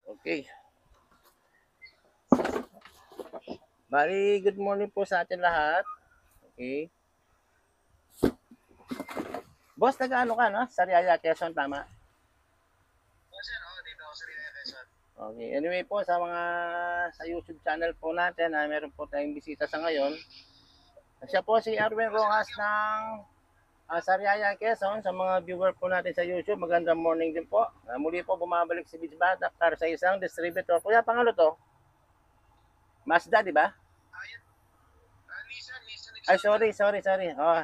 Okay. Bali, good morning po sa atin lahat. Okay. Boss, taga-ano ka, no? Sariaya, Quezon, tama? Oo, sir. Oo, dito ako sa Riyadh, Quezon. Okay. Anyway po, sa YouTube channel po natin, meron po tayong bisita sa ngayon. Siya po si Arwin Oo, sir. Rojas ng Sariaya, Quezon. Sa mga viewer po natin sa YouTube, magandang morning din po. Muli po bumabalik si Beach Batak para sa isang distributor. Kuya, pangalo to? Mazda, di ba? Ayun. Nissan Ay, Exalta. sorry. Oh,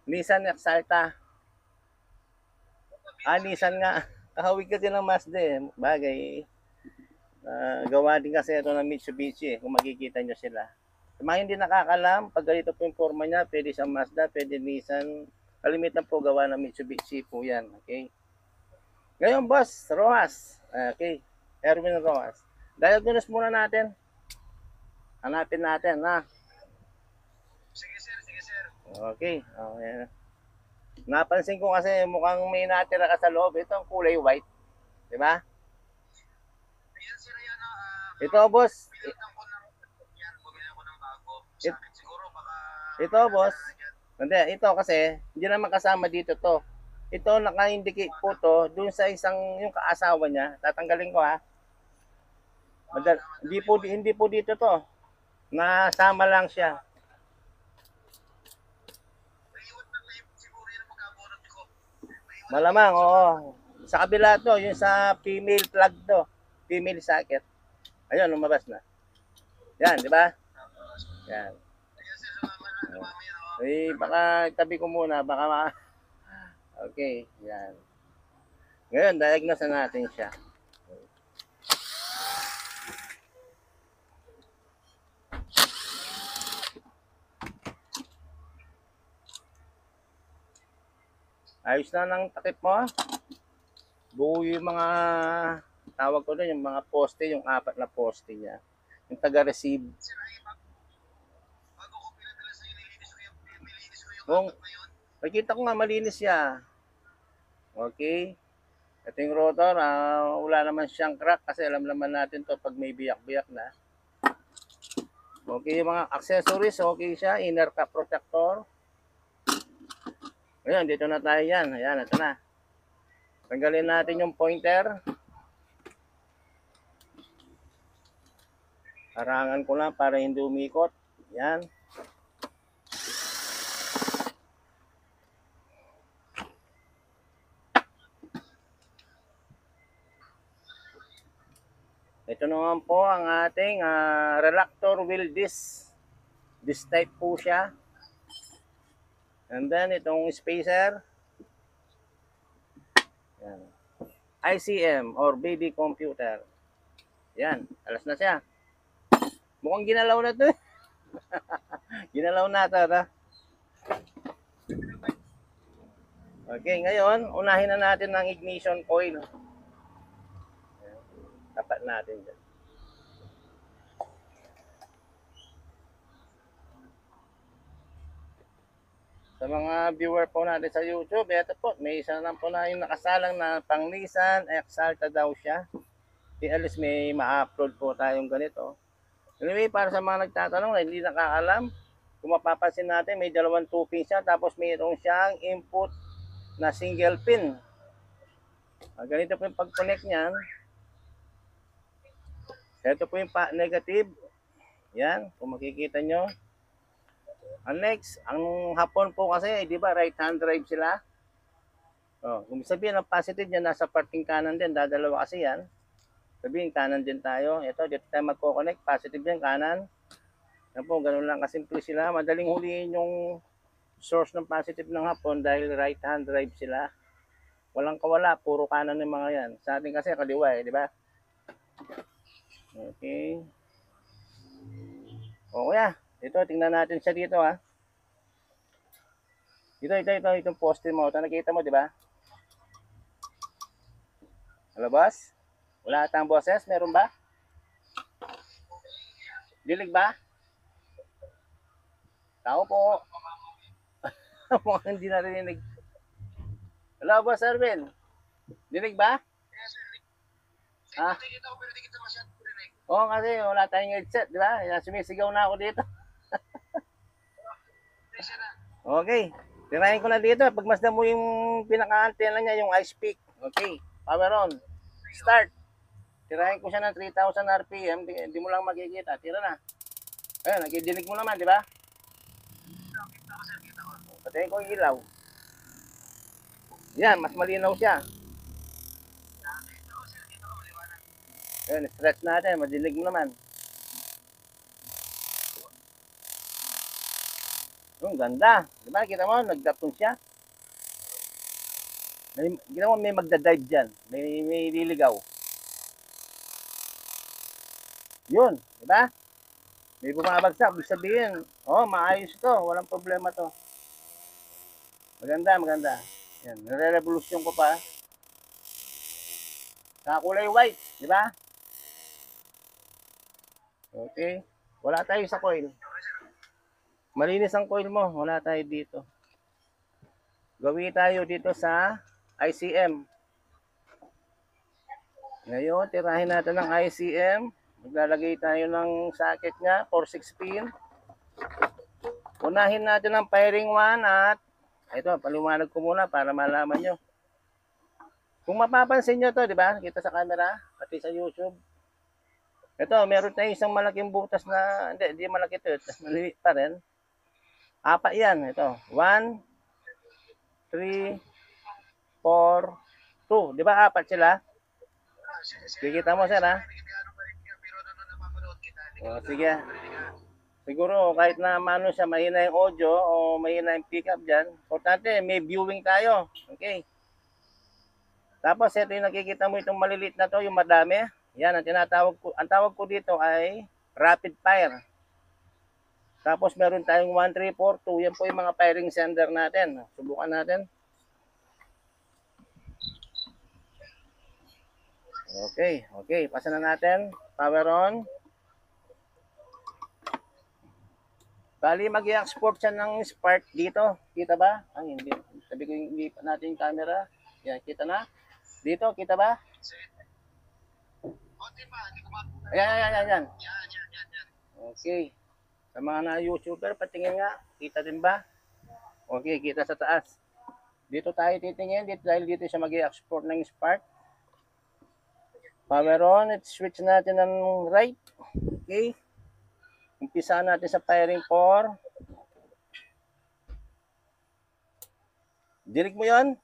Nissan Exalta. Nissan nga. Kahawig kasi ng Mazda eh. Bagay. Gawa din kasi ito ng Mitsubishi eh, kung makikita nyo sila. Sa mga hindi nakakalam, pag ganito po yung forma niya, pwede sa Mazda, pwede Nissan. Kalimitan po gawa ng Mitsubishi po yan. Okay? Ngayon, boss, Rojas. Okay. Erwin Rojas. Diagnose muna natin. Hanapin natin, ha? Sige, sir. Sige, sir. Okay. Okay. Napansin ko kasi mukhang may natira ka sa loob. Ito ang kulay white. Di ba? Ayan, sir. Ayan, Ito, boss. pinalitan ko ng yan. Bumili ako ng bago. Sa It, akin siguro baka ito, may boss. natira na dyan. Hindi, ito kasi, hindi naman kasama dito to. Ito, naka-indicate po to, dun sa isang, yung kaasawa niya. Tatanggalin ko ha. Hindi Madami po, boy. hindi po dito to. Nasama lang siya. Naiwan na kayo siguro yan ang pagkabunot ko. Naiwan na Malamang, sa oo. bago. Sa kabila to, yung sa female plug to. Female socket. Ayun, lumabas na. Yan, di ba? Tapos, Yan. ayan, sir. Lumama yan ako. Baka tabi ko muna, okay, yan. Ngayon, diagnose na natin siya. Ayos na ng takip mo. Buo yung mga tawag ko doon, yung mga poste, yung apat na poste niya. Yung taga-receive. Sir, ay, bago ko pinadala sa'yo, nilinis ko yung Kung apat na yun. nakita ko nga malinis siya. Okay? Ito yung rotor, wala naman siyang crack kasi alam naman natin to pag may biyak-biyak na. Okay, yung mga accessories, okay siya. Inner cap protector. Ayan, dito na tayo yan. Ayan, ito na. Tanggalin natin yung pointer. Harangan ko lang para hindi umikot. Yan. Ito naman po ang ating reluctor wheel disc. Disc type po siya. And then itong spacer. Yan. ICM or baby computer. Yan. Alas na siya. Mukhang ginalaw na to. Ginalaw na ito. Ha? Okay, ngayon, unahin na natin ng ignition coil. Tapat natin dyan. Sa mga viewer po natin sa YouTube, ito po, may isa na po na yung nakasalang na pang Nissan Exalta daw siya. At least may ma-upload po tayong ganito. Anyway, para sa mga nagtatanong na hindi nakakalam, kung mapapansin natin, may dalawang 2 pin siya, tapos mayroon siyang input na single pin. Ganito po yung pag-connect niyan. Ito po yung negative. Yan, kung makikita nyo. Ang next, ang hapon po kasi, di ba, right-hand drive sila. Kung sabihin ang positive niya, nasa parting kanan din, dadalawa kasi yan. Sabihin, kanan din tayo. Ito, dito tayo magko-connect, positive yan, kanan. Yan po, ganun lang kasimple sila. Madaling huliin yung source ng positive ng hapon dahil right-hand drive sila. Walang kawala, puro kanan ng mga yan. Sa atin kasi kaliwa eh, di ba? Okay. O kuya, ito, tingnan natin siya dito ha. Itong poste mo. Ito nakita mo, di ba? Hello, boss? Wala atang boses? Meron ba? Dilig ba? Tao po. Mukhang hindi narinig. Hello, boss Erwin? Dinig ba? Yes, sir. Ah, Nakikita ko pero di kita masyadong rinig. oo kasi wala tayong headset, di ba? Kaya sumisigaw na ako dito. Presya na. Okay. Tirahin ko na dito. Pagmasdan mo yung pinaka-antena niya, yung ice peak. Okay. Power on. Start. Tirahin ko siya ng 3,000 RPM. Di mo lang makikita. Tira na. Ayun, nakidinig mo naman, di ba? Kita ko sir, kita ko. Patayin ko yung ilaw. Yan, mas malinaw siya. Kita ko sir, kita ko maliwanag. Ayun, stretch natin. Madinig mo naman. Yung ganda. Di ba? Kita mo, nagdapon siya. Kita mo, may magdadive dyan. May liligaw. Yun. Di ba? May bumabagsak. Ibig sabihin, maayos to. Walang problema to. Maganda, maganda. Yan. Nare-revolution ko pa. Kulay white. Di ba? Okay. Wala tayo sa coil. Malinis ang coil mo. Wala tayo dito. Gawin tayo dito sa ICM. Ngayon, tirahin natin ng ICM. Maglalagay tayo ng socket niya, 4-6 pin. Unahin natin ang firing 1 at ito, paliwanag ko muna para malaman nyo. Kung mapapansin nyo to, di ba? Kita sa camera, pati sa YouTube. Ito, meron tayong isang malaking butas na, hindi malaki ito. Maliit pa rin. Apat yan. Ito. 1, 3, 4, 2. Di ba apat sila? Kikita mo, sir, ha? Pero ano napapanood kita. Sige. Siguro, kahit na mano siya, mahina yung audio o mahina yung pickup dyan. Importante, may viewing tayo. Okay. Tapos, ito yung nakikita mo itong maliliit na to, yung madami. Yan, ang tinatawag ko. Ang tawag ko dito ay rapid fire. Tapos meron tayong 1, 3, 4, 2. Yan po yung mga firing sender natin. Subukan natin. Okay, okay. Pasa na natin. Power on. Bali, mag-i-export siya ng spark dito. Kita ba? Ay, hindi. Sabi ko hindi natin yung camera. Yan, kita na. Dito, kita ba? Konti pa, hindi ko ba? Ayan. Yan. Okay. Sa mga na-YouTuber, patingin nga. Kita din ba? Okay, kita sa taas. Dito tayo titingin. Dahil dito siya mag-i-export ng spark. Power on. Switch natin ng right. Okay. Umpisa natin sa firing 4. Dinig mo yon?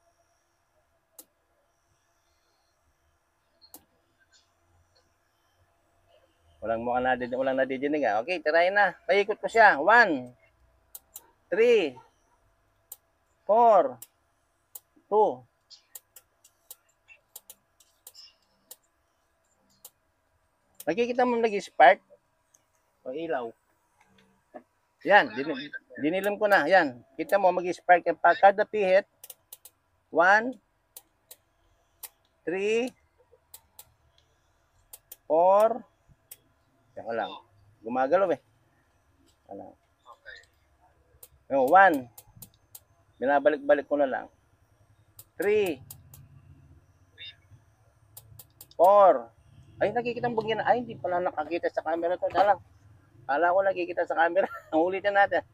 Walang nadidinig. Okay, try na. Paikot ko siya. 1, 3, 4, 2. Nakikita mo nag-spark? O ilaw. Yan, dinilim ko na. Yan, kita mo mag-spark. Kada pihit, 1, 3, 4. Yan lang. Gumagalaw eh. Ano? Okay. Yung 1. Binabalik-balik ko na lang. 3, 4. Ay, nakikita mo bugyan na. Ay, hindi pala nakakita sa camera to. Talang. Kala ko nakikita sa camera. Ang ulitin natin.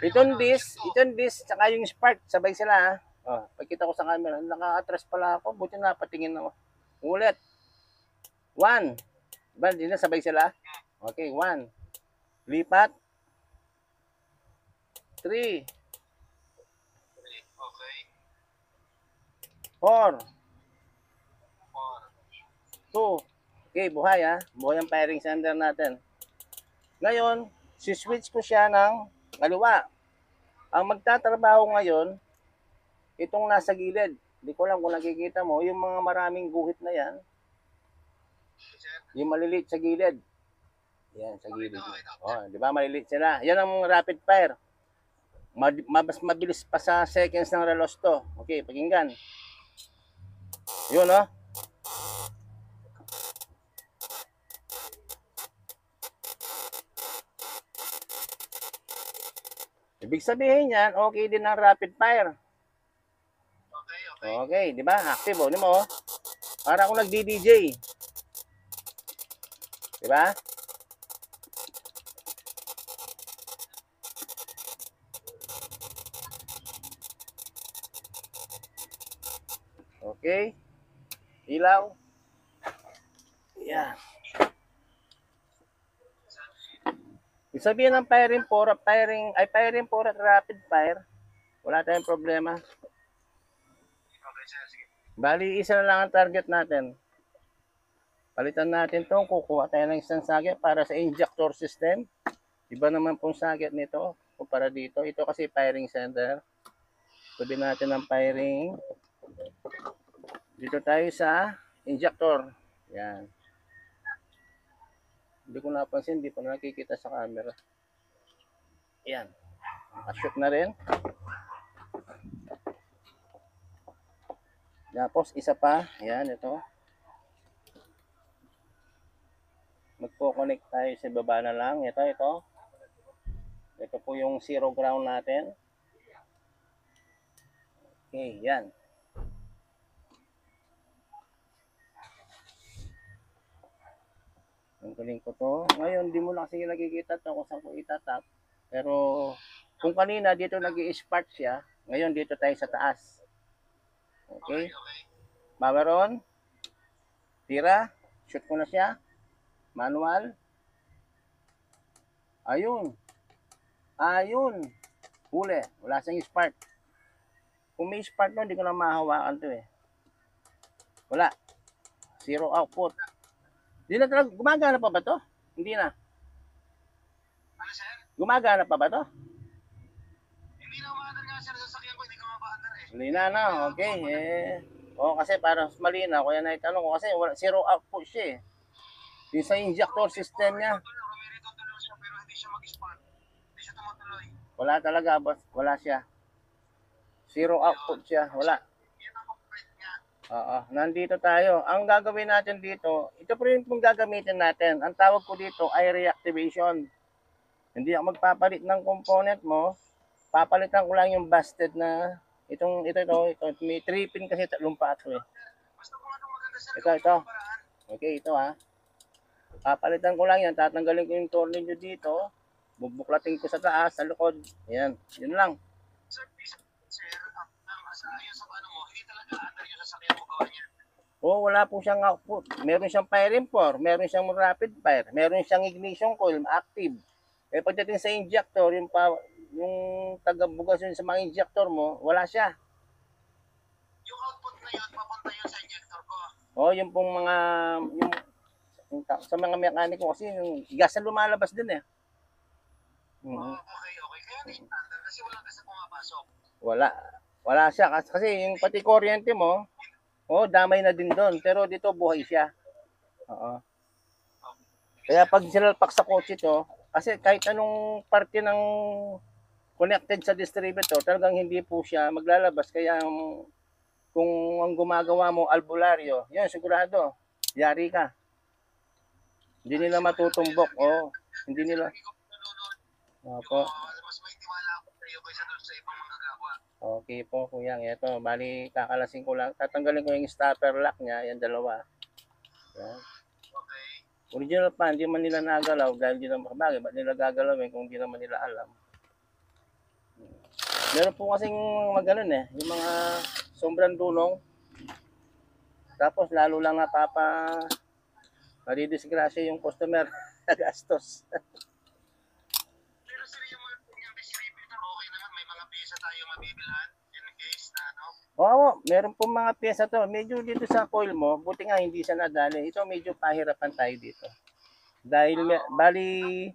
Itong disc, tsaka yung spark, sabay sila ha. Oh, pagkita ko sa camera, naka-atras pala ako. Buti na, patingin ako. Ulit. 1. Diba, hindi na sabay sila? Okay, 1. Lipat. 3. Okay. 4. 2. Okay, buhay ha. Buhay ang firing sender natin. Ngayon, si-switch ko siya ng kaliwa. Ang magtatrabaho ngayon, itong nasa gilid. Hindi ko lang kung nakikita mo, yung mga maraming guhit na yan, yung maliliit sa gilid. Yan, sa gilid. Oh, di ba maliliit sila? Yan ang rapid fire. Mas mabilis pa sa seconds ng relos to. Okay, pakinggan. Yun, oh. Ibig sabihin yan, okay din ang rapid fire. Okay. Okay, di ba? Active, oh. Di mo, oh. Para akong nagdi-DJ. Diba? Okay. Ilaw. Yan. Ibig sabihin ng firing for at rapid fire. Wala tayong problema. Okay, sir. Sige. Bali, isa na lang ang target natin. Palitan natin itong kukuha tayo ng isang socket para sa injector system. Iba naman pong socket nito kumpara dito. Ito kasi firing center. Sabi natin ng firing. Dito tayo sa injector. Yan. Hindi ko napansin, hindi pa nakikita sa camera. Yan. Nakashoot na rin. Tapos isa pa, yan ito. Magpo-connect tayo sa baba na lang. Ito. Ito po yung zero ground natin. Okay, yan. Tanggalin ko to. Ngayon, di mo na kasi nakikita to kung saan ko itatap. Pero, kung kanina dito nag-i-spark siya, ngayon dito tayo sa taas. Okay? Power on. Tira. Shoot ko na siya. Manual. Ayun. Huli. Wala siyang spark. Kung may spark no, hindi ko na mahawakan to eh. Wala. Zero output. Hindi na talaga. Gumagana pa ba to? Hindi na. Ano, sir? Gumagana pa ba to? Hindi na umaandar nga, sir. Sasakyan ko, hindi ka mapaandar eh. Hindi na. Okay. Kasi para malinaw. Kaya naitanong ko kasi zero output siya eh. Yung sa injector system niya. May tutuloy siya, pero hindi siya mag-spark. Hindi siya tumutuloy. Wala talaga, boss. Wala siya. Zero output siya. Wala. Yan ang complete niya. Oo. Nandito tayo. Ang gagawin natin dito, ito po rin pong gagamitin natin. Ang tawag ko dito ay reactivation. Hindi ako magpapalit ng component mo. Papalitan ko lang yung busted na ito. May 3 pin kasi tatlong pato eh. Basta kung anong maganda, sir. Ito. yung paraan. Okay, ito ha. Papalitan ko lang yan. Tatanggalin ko yung tornilyo dito. Bubuklatin ko sa taas, sa likod. Ayan. Yun lang. Sir, sir, ayon sa ano mo, hindi talaga aandar yung sasakyan mo gawa niya. Wala po siyang output. Meron siyang firing for, meron siyang rapid fire, meron siyang ignition coil, active. Pagdating sa injector, yung taga-bugas yun sa mga injector mo, wala siya. Yung output na yun, papunta yun sa injector ko. Yung pong sa mga mekaniko kasi yung gas na lumalabas din eh. Okay. Kaya hindi standard kasi walang gas na pumapasok. Wala siya kasi yung pati kuryente mo, damay na din doon. Pero dito buhay siya. Oo. Kaya pag sinalpak sa kotse to, kasi kahit anong parte ng connected sa distributor, talagang hindi po siya maglalabas. Kaya kung ang gumagawa mo albularyo, yun sigurado, yari ka. Hindi nila matutumbok. Hindi nila. Opo. Mas may tiwala ako sa iyo kaysa doon sa ibang mga gagawa. Okay po, kuya. Ito, bali, kakalasin ko lang. Tatanggalin ko yung stopper lock niya, yung dalawa. Yan. Okay. Original pa, hindi man nila nagalaw dahil hindi naman bagay. Ba't nila gagalawin kung hindi naman nila alam? Meron po kasing maganon eh, yung mga sobrang dunong. Tapos lalo lang nadidisgrasya yung customer na gastos. Pero sir, yung distributor, okay naman. May mga pyesa tayo mabibilhan in case na Meron po mga pyesa to. Medyo dito sa coil mo, buti nga hindi siya nadali. Ito medyo pahirapan tayo dito. Dahil bali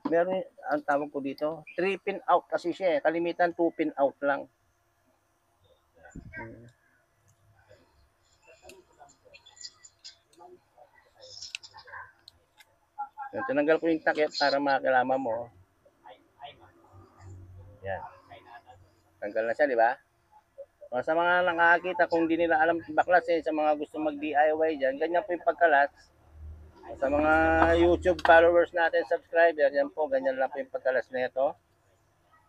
meron ang tawag ko dito, 3 pin out kasi siya eh. Kalimitan 2 pin out lang. Tinanggal ko yung takip para makakilama mo. Yan. Tanggal na siya, di ba? Sa mga nakakita, kung di nila alam baklas sa mga gusto mag-DIY dyan, ganyan po yung pagkalas. Sa mga YouTube followers natin, subscriber, yan po, ganyan lang po yung pagkalas na ito.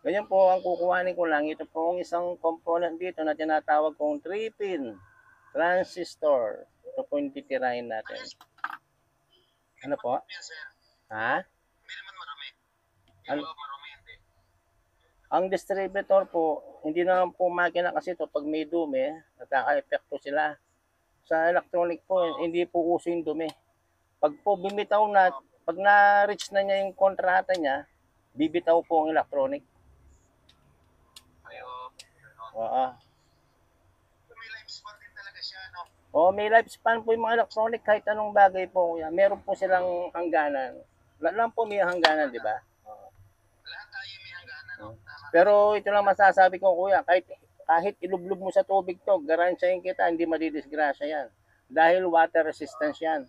Ganyan po, ang kukuhanin ko lang, ito po ang isang component dito na tinatawag kong 3-pin transistor. Ito po yung titirahin natin. Ano po? Yan, sir. Ha? Hindi naman marami. Yung Ano? loob marami, hindi. Ang distributor po, hindi naman po makina kasi ito, pag may dumi, nakaka-epekto sila. Sa electronic po, hindi po uso yung dumi. Pag po bumitaw na, pag na-reach na niya yung kontrata niya, bibitaw po ang electronic. Ayo. Oo. May lifespan din talaga siya, no? O may lifespan po yung mga electronic kahit anong bagay po. Kuya. Meron po silang hangganan. Lahat lang po may hangganan, di ba? Lahat tayo may hangganan, no? Tama. Pero ito lang masasabi ko, kuya, kahit ilublog mo sa tubig to, garansyahin kita, hindi madidisgrasya yan. Dahil water resistance yan.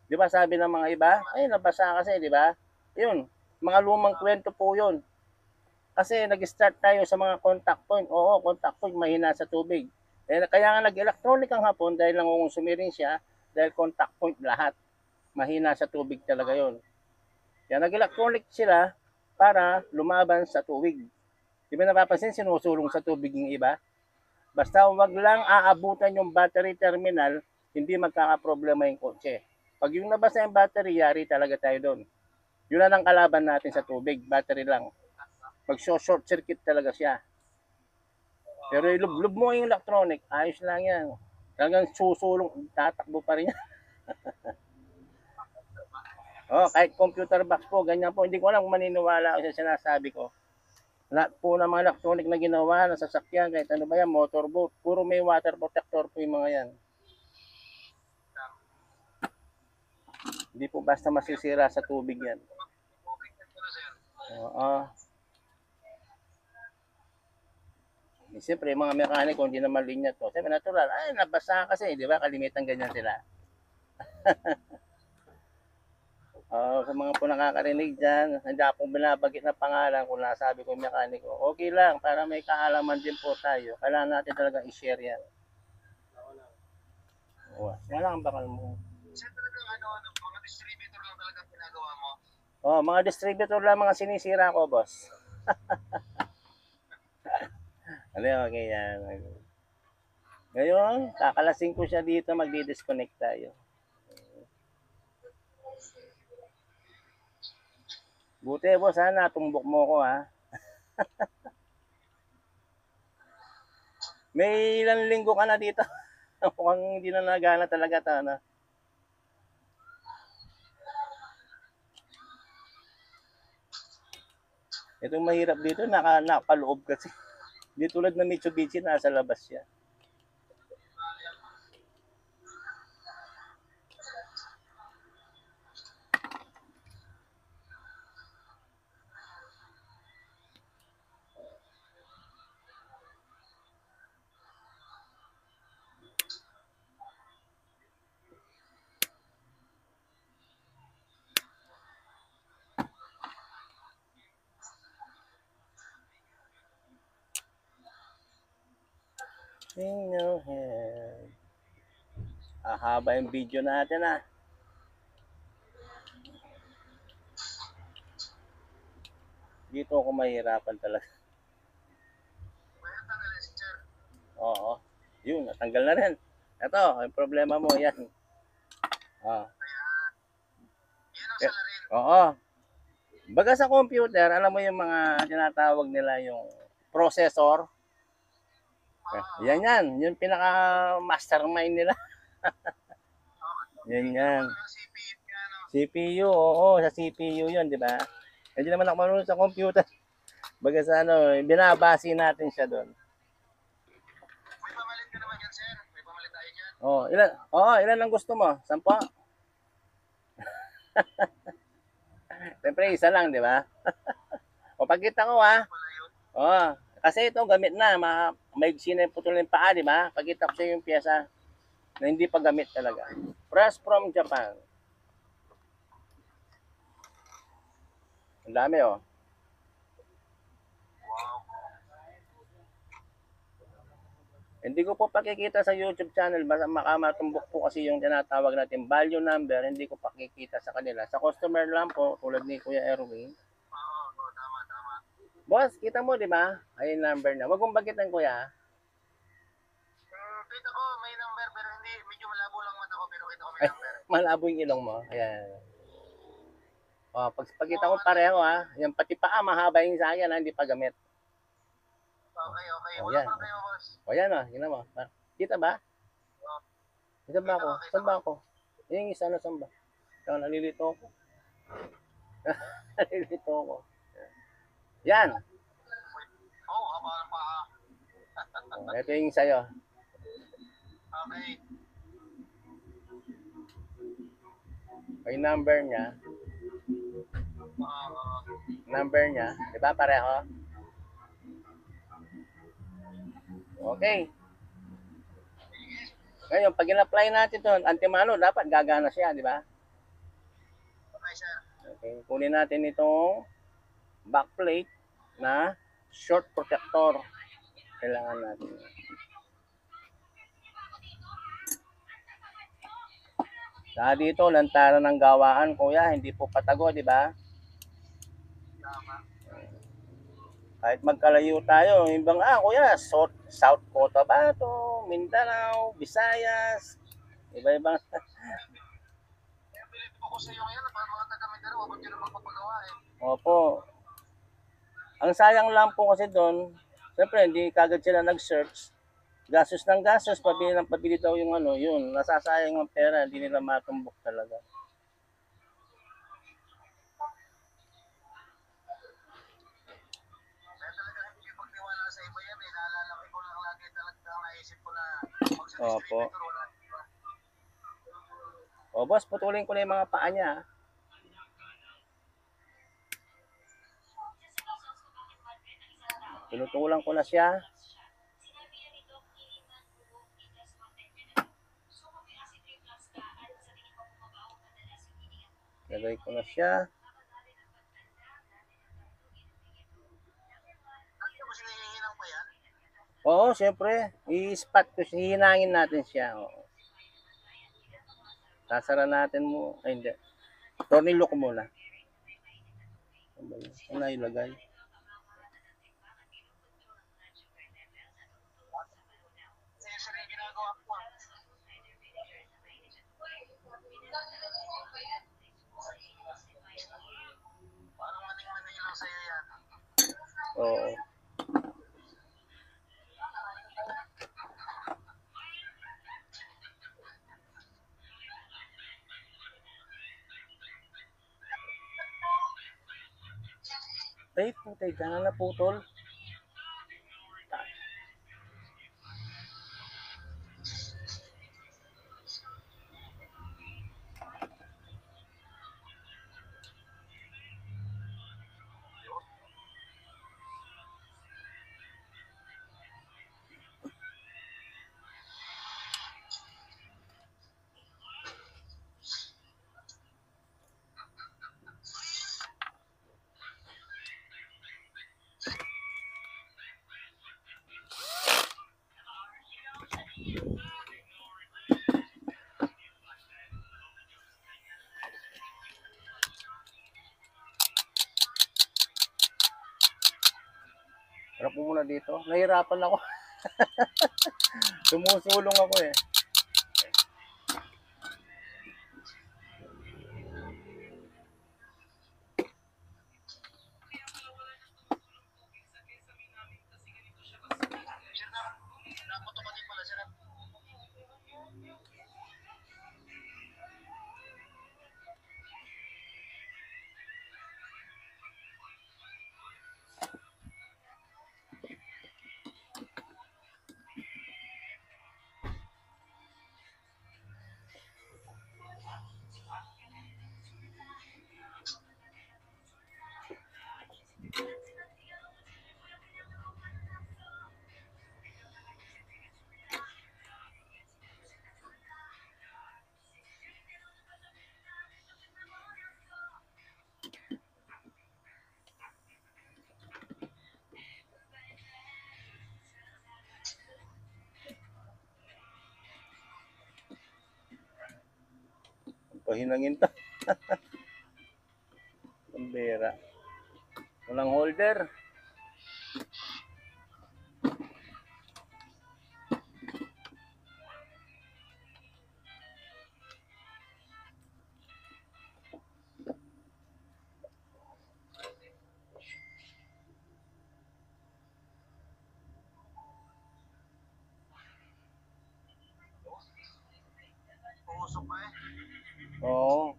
Di ba sabi ng mga iba? Ay, nabasa kasi, di ba? Yun, mga lumang kwento po yun. Kasi nag-start tayo sa mga contact point. Oo, contact point, mahina sa tubig. Eh, kaya nga nag-electronic ang hapon dahil nangungusumi rin siya dahil contact point lahat. Mahina sa tubig talaga yon. Kaya nag-electronic sila para lumaban sa tubig. Di ba napapansin, sinusulong sa tubig yung iba? Basta wag lang aabutan yung battery terminal, hindi magkakaproblema yung kotse. Pag yung nabasa yung battery, yari talaga tayo doon. Yun na ang kalaban natin sa tubig, battery lang. Pag short circuit talaga siya. Pero ilublob mo yung electronic, ayos lang yan. Talagang susulong, tatakbo pa rin yan. Oh, kahit computer box po, ganyan po. Hindi ko alam kung maniniwala ako sa sinasabi ko. Lahat po ng mga electronic na ginawa ng sasakyan, kahit ano ba yan, motorboat, puro may water protector po yung mga yan. Hindi po basta masisira sa tubig yan. Oo. Siyempre, mga mekaniko, hindi naman linya to. Siyempre, natural. Ay, nabasa kasi, di ba? Kalimitan ganyan sila. Sa mga po nakakarinig dyan, hindi akong binabagit na pangalan kung nasabi ko yung mekaniko. Okay lang, para may kaalaman din po tayo. Kailangan natin talaga i-share yan. Wala kang bakal mo. Kasi talagang mga distributor lang talaga ginagawa mo. Mga distributor lang mga sinisira ko, boss. Ano, okay yan. Ngayon, kakalasing ko siya dito, magdi-disconnect tayo. Buti, boss, ha, natumbok mo ko, ha. May ilang linggo ka na dito. Mukhang hindi na nagana talaga ito, ano. Itong mahirap dito, nakapaloob kasi. Di tulad ng Mitsubishi, nasa labas siya. In your head. Haba yung video natin, ha. Dito ako mahirapan talaga. Kaya tanggalin, sir. Oo. Yun, natanggal na rin. Ito, yung problema mo, yan. Ah. Yan ang salarin. Oo. Baga sa computer, alam mo yung mga tinatawag nila yung processor. Yan yan. Yung pinaka-mastermind nila. Yan yan. CPU, oo. Sa CPU yun, di ba? Hindi naman ako marunong sa computer. Baga sa binabase natin siya doon. May pamalit ka naman yan, sir. May pamalit tayo dyan. Ilan ang gusto mo? 10? Siyempre, isa lang, di ba? O, pagkita ko, ha? Kasi ito, gamit na. May siniputol yung paa, di ba? Pagkita ko siya yung pyesa na hindi pa gamit talaga. Fresh from Japan. Ang dami, oh. Hindi ko po pakikita sa YouTube channel, basta makamatumbok po kasi yung tinatawag natin value number, hindi ko pakikita sa kanila. Sa customer lang po, tulad ni Kuya Erwin. Tama. Boss, kita mo, di ba? Ay, number na. Wag mong bagitan, Kuya. Kita ko, may number pero hindi, medyo malabo lang mata ko, pero kita ko may Ay, number. malabo yung ilong mo. Ayan. O, pagkita ko Oo, pareho ha. Yan, pati paa, mahaba yung sa akin ha, hindi pa gamit. Okay, okay. O, Walang yan. problema, boss. O, yan o. Yun mo. Kita ba? Oh, Kita ba kita ako? ko, kita Saan ko. ba ako? Yung isa na saan ba? Ikaw, nalilito ako. Nalilito ako. Yan. Oh, haba ng paa. O, ito yung sa'yo. Okay. Yung number niya. Number niya. Diba pareho? Okay. Ngayon, pag in-apply natin ito, antimano, dapat gagana siya, di ba? Okay, sir. Okay. Kunin natin itong backplate na short protector. Kailangan natin. Sa dito, lantaran ng gawaan, kuya, hindi po patago, di ba? Tama. Kahit magkalayo tayo, yung bang, kuya, South Cotabato, Mindanao, Visayas, iba-ibang. Kaya bilip ko sa iyo ngayon, para mga taga-Mindanao, abot yun ang magpapagawa eh. Opo. Ang sayang lang po kasi doon, siyempre hindi kagad sila nag-search. Gastos ng gastos, pabili ng pabili daw yung ano, yun, nasasayang ang pera, hindi nila matumbok talaga. Kaya talaga hindi pagtiwala sa iba yan eh. Naalala ko lang lagi talaga naisip ko na pag sa Opo. distributor wala. Diba? O boss, putulin ko na yung mga paa niya. Tinutulan ko na siya. Lagay ko na siya. Ano ba sinihinang pa yan? Oo, syempre. I-spot ko siya. Hihinangin natin siya. Oo. Sasara natin mo. Ay, hindi. Tornilyo ko muna. Ano na ilagay? Kasi sir yung ginagawa ko. Parang maning-maning lang sa'yo yan. Oo. Ay, putay, gana na putol. Harap mo muna dito. Nahirapan ako. Sumusulong ako eh. Sir na, napotomatik pala sir. Pahinangin to. Pambera. Walang holder. Oo.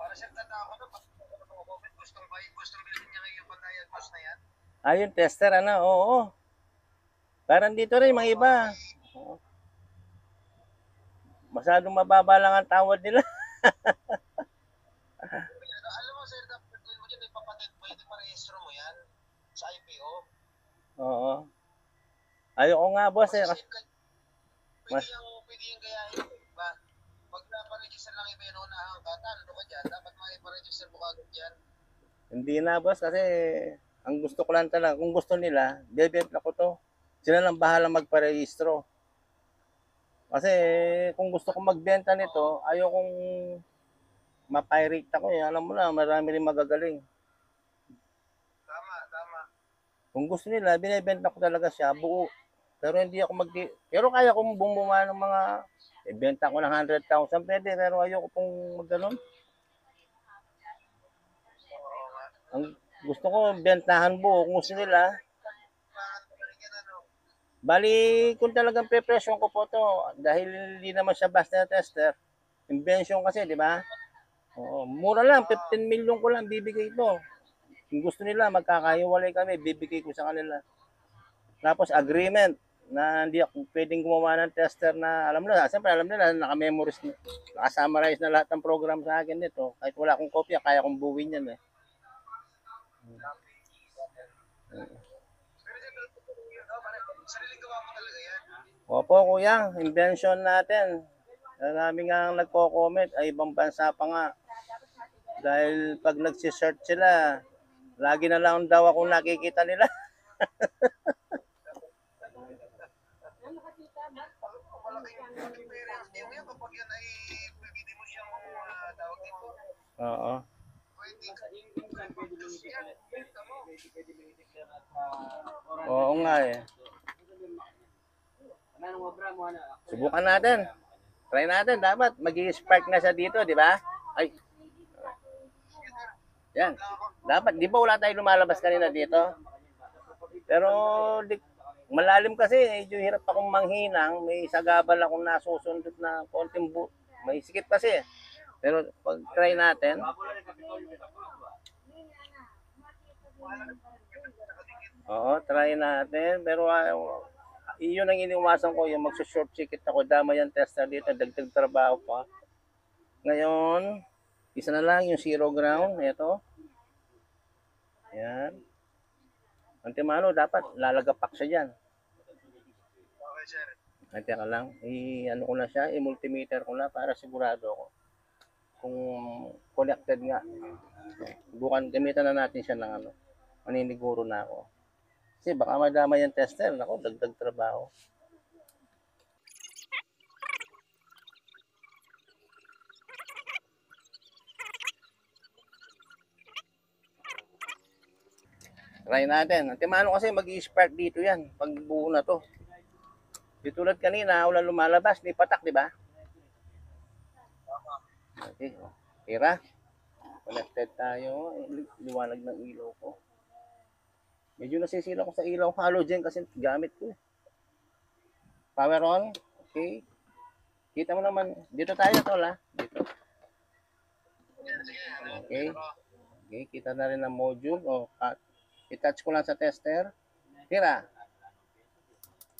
Para siyang tanda ako na, pag comment, gustong bilhin niya ngayon yung diagnose na yan. Yung tester, ano? Oo. Parang dito rin, mga iba. Oo. Masyadong mababa lang ang tawad nila. Alam mo, sir, dapat gawin mo dyan, ipapatent mo, hindi parehistro mo yan sa IPO. Oo. Ayoko nga, boss, eh. Kasi pwede yung gayahin, diba? Pag naparegister lang iba yung unahang ka, talo ka dyan, dapat maiparegister mo kagad dyan. Hindi na, boss, kasi ang gusto ko lang talaga, kung gusto nila, bebenta ko to. Sila lang bahala magparehistro. Kasi kung gusto ko magbenta nito, ayokong mapirate ako eh. Alam mo na, marami rin magagaling. Tama, tama. Kung gusto nila, binebenta ko talaga siya, buo. Pero hindi ako pero kaya kong bumuha ng mga, ibenta ko ng 100,000, pwede, pero ayoko pong magganon. Oo nga. Ang gusto ko, bentahan buo. Kung gusto nila, bali, kung talagang prepresyon ko po to, dahil hindi naman siya basta tester, invention kasi, di ba? Oo, mura lang, 15 million ko lang bibigay ito. Kung gusto nila, magkakahiwalay kami, bibigay ko sa kanila. Tapos agreement na hindi ako pwedeng gumawa ng tester na alam nila, siyempre alam nila, naka-memories, naka-summarize na lahat ng program sa akin nito. Kahit wala akong kopya, kaya kong buuin yan eh. Sariling gawa mo talaga yan. Opo kuya, invention natin. Marami nga ang nagko-comment, ay ibang bansa pa nga. Dahil pag nagsisearch sila, lagi na lang daw ako nakikita nila. Malaking pera yung yan kapag yan ay pwede mo siyang tawag dito. Oo. Pwede ka yan. Benta mo. Oo nga eh. Subukan natin. Try natin. Dapat mag-i-spark na siya dito, di ba? Ay. Yan. Dapat, di ba wala tayong lumalabas kanina dito? Pero malalim kasi, medyo hirap akong manghinang. May sagabal akong nasusundot na konting may sikip kasi. Pero pag try natin, oo, try natin. Pero iyon ang iniwasan ko, yung magsa-short circuit ako. Dama yung tester dito, dagdag trabaho pa. Ngayon, isa na lang yung zero ground. Ito. Yan. Antimano, dapat lalagapak siya dyan. Okay, sir. Ay, teka lang. I-ano ko na siya, i-multimeter ko na para sigurado ako. Kung connected nga. Bukan, gamitan na natin siya ng ano. Maniniguro na ako. Kasi baka madama yung tester. Ako, dagdag trabaho. Try natin. Antimano kasi mag-i-spark dito yan. Pag buo na to. Di tulad kanina, wala lumalabas. Di patak, di ba? Okay. Tira. Connected tayo. Liwanag ng ilaw ko. Medyo nasisila ko sa ilaw. Halogen kasi gamit ko. Power on. Okay. Kita mo naman. Dito tayo, tol, ha? Dito. Okay. Okay. Kita na rin ang module. O, i-touch ko lang sa tester. Tira.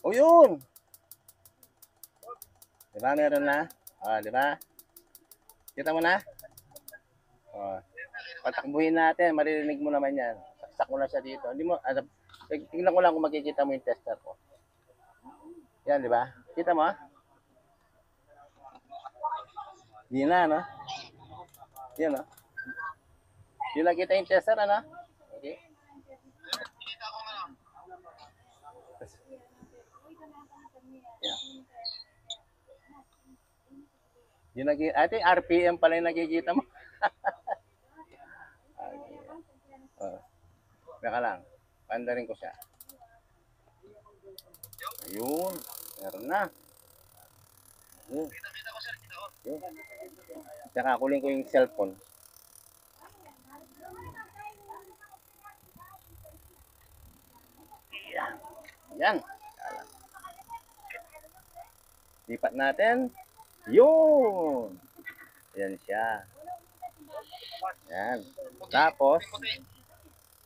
O yun. Diba meron na? Di ba? Kita mo na? O, patakbuhin natin. Maririnig mo naman yan. Saksak mo na siya dito. Hindi mo, tingnan ko lang kung makikita mo yung tester ko. Yan, di ba? Kita mo? Hindi na, no? Yan, no? Yung nakita yung tester, ano? Okay. Kita ko nga. Yan. Yung nakikita, ate, RPM pala yung nakikita mo. Okay. Baka lang. Pandarin ko siya. Ayun. Meron na. Ayun. Kita ko sir, kita ko. Ayun. Tsaka kunin ko yung cellphone. Yan. Yan. Lipat natin. Yun. Yan siya. Yan. Tapos,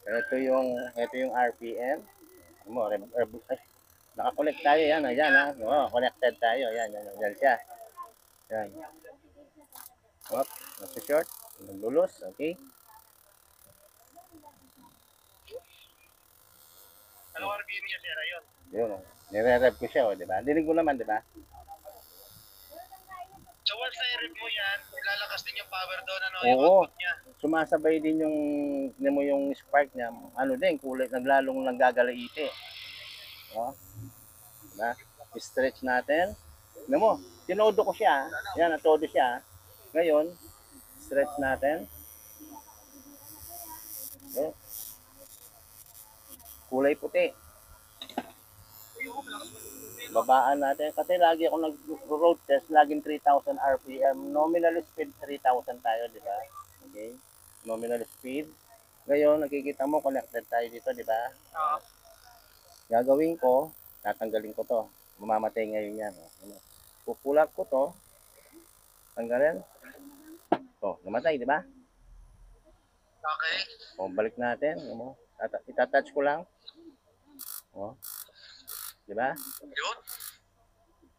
ito yung RPM. Mo, naka-connect tayo yan, ayan ha. Oh, connected tayo. Yan siya. Yan. Hop, nasa short, naglulos, okay. Anong RPM niya sir, ayun? Yun, nire-rev ko siya, di ba? Dinig mo naman, di ba? So once na-rev mo yan, lalakas din yung power doon, ano, Oo. yung output niya. Sumasabay din yung spark niya, ano din, kulay, naglalong nanggagalaiti. O, diba? I-stretch natin. Tignan mo, tinodo ko siya. Yan, natodo siya. Ngayon, stretch natin. Okay. Kulay puti. Babaan natin. Kasi lagi ako nag-road test, laging 3,000 RPM. Nominal speed, 3,000 tayo, di ba? Okay. Nominal speed. Ngayon, nakikita mo, connected tayo dito, di ba? Gagawin ko, tatanggalin ko to. Mamamatay ngayon yan. Pupulak ko to. Tanggalin. To, namatay, di ba? Okay. O, balik natin. Itatouch ko lang. O. Di ba? Yun.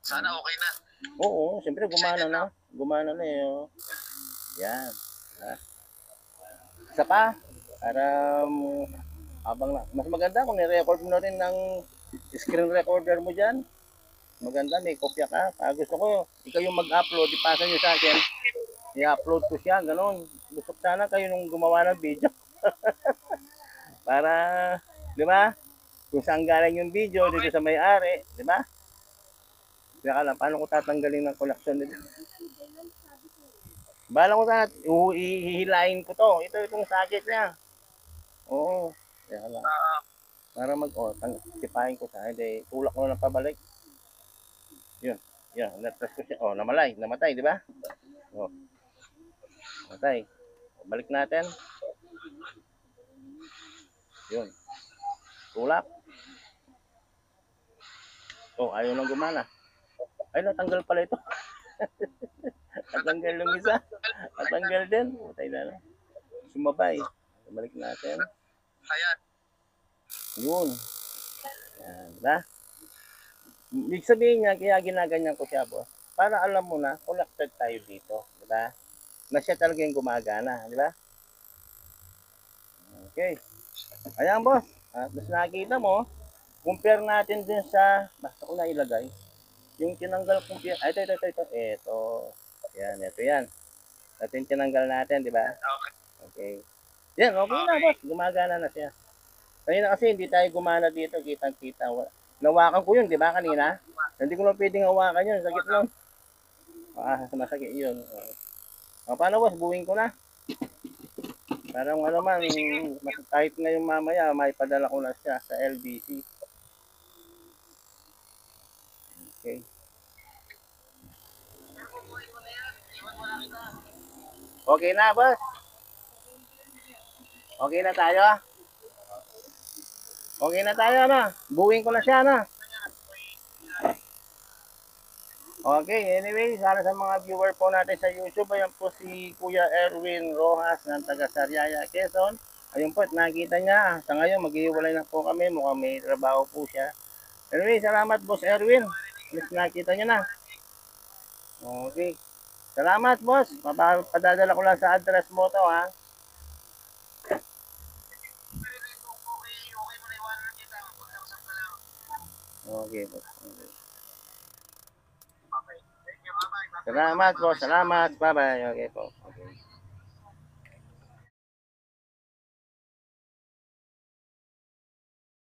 Sana okay na. Oo, siyempre gumana na. Gumana na eh. Oh. Yan. Ha? Isa pa. Para mas maganda kung ni-record mo na rin ng screen recorder mo dyan. Maganda, may kopya ka. Gusto ko, ikaw yung mag-upload, ipasa nyo sa akin. I-upload ko siya, ganun. Gusto ko sana kayo nung gumawa ng video. Para, di ba? Kung saan galing yung video, dito sa may-ari, di ba? Kaya lang, paano ko tatanggalin ng connection dito? Bala ko sana, ihihilain ko to. Itong socket niya. Oo. Kaya lang. Para tipahin ko sa hindi, tulak ko na pabalik. Yun. Yun, natas ko siya. Namatay, di ba? Namatay. Balik natin. Yun. Tulak. Ayaw nang gumana. Ay, natanggal pala ito. Natanggal yung isa. Natanggal din. Matay na. Sumabay. Balik natin. Ayan. Yun. Yan. Diba? Ibig sabihin niya, kaya ginaganyan ko siya, boss. Para alam mo na, connected tayo dito. Diba? Na siya talaga yung gumagana. Diba? Okay. Ayan, boss. At mas nakita mo, compare natin din sa, basta ko na ilagay, yung tinanggal kong, ito. Yan, ito yan. Ito yung tinanggal natin, di ba? Okay. Yan, okay na, boss. Gumagana na siya. Kanina kasi hindi tayo gumana dito, kitang-kita. Nawakan ko yun, di ba, kanina? Hindi ko lang pwedeng hawakan yun, sakit nun. Masakit yun. Paano, boss? Buwing ko na. Parang ano man, kahit ngayon mamaya, may padala ko na siya sa LBC. Okay. Okay na, boss? Okay na tayo? Okay na tayo, ano? Buwing ko na siya, ano? Okay, anyway, sana sa mga viewer po natin sa YouTube, ayan po si Kuya Erwin Rojas ng taga Sariaya, Quezon. Ayun po, at nakikita niya. Sa ngayon, maghihiwalay na po kami. Mukhang may trabaho po siya. Anyway, salamat, Boss Erwin. Mas nakita niyo na. Okay. Salamat, boss. Padadala ko lang sa address mo to, ha? Okay mo na iwanan kita. Mag-usap ka lang. Okay, boss. Okay. Okay. Thank you. Bye-bye. Salamat, boss. Salamat. Bye-bye. Okay po. Okay.